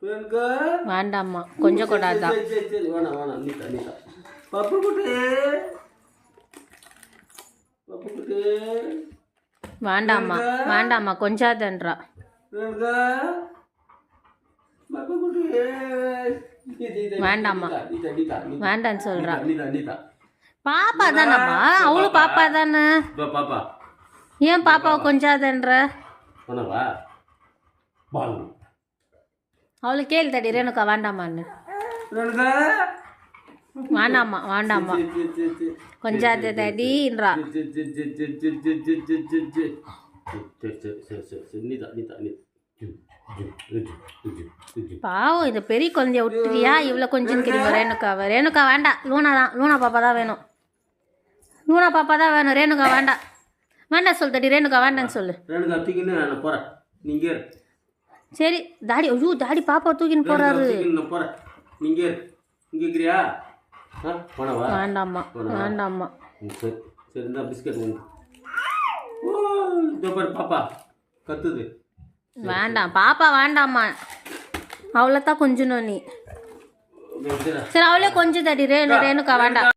ரேணுகா வேண்டாம்மா கொஞ்சம் கூடாதான். சரி வேணாம் வேணாம் நீட்டா நீட்டா. பப்பு குட்டி பப்பு குட்டி வேண்டாம்மா வேண்டாம்மா கொஞ்சாதன்றா. ரேணுகா பப்பு குட்டி வேண்டாம்மா வேண்டான்னு சொல்றா. நீட்டா நீட்டா. பாப்பா தானம்மா, அவளும் பாப்பா தானே. பாப்பா ஏன் பாப்பாவை கொஞ்சாதன்ற? வா பால் அவளுக்கு கேள்வி தடி ரேணுகா வேண்டாமான்னு. ரேணுகா வேண்டாம்மா வேண்டாம்மா கொஞ்சாத தடின்றா. பாவம் இந்த பெரிய குழந்தைய விட்டுறியா? இவ்வளோ கொஞ்சம் தெரியுமா ரேணுகாவை? ரேணுகா வேண்டாம், லூனா தான், லூனா பாப்பா தான் வேணும். லூனா பாப்பா தான் வேணும், ரேணுகா வேண்டாம். வேண்டாம் சொல் தடி, ரேணுகா வேண்டான்னு சொல்லு. ரேணுகா தூக்கின்னு நான் போகிறேன், நீங்கள் சரி டாடி. ஐயோ டாடி பாப்பா தூக்கின்னு போறாரு. நான் போகிறேன், நீங்கள் இங்கே இருக்கிறியா? போனவா? வேண்டாம்மா வேண்டாம்மா. சரி சரி இந்த பிஸ்கட் ஒன்று. ஓ இதோ பாரு பாப்பா கத்துது. வேண்டாம் பாப்பா வேண்டாம்மா, அவ்வளோதான் கொஞ்சணும் நீ. சரி அவளே கொஞ்சம் தடி ரேணுகா வேண்டாம்.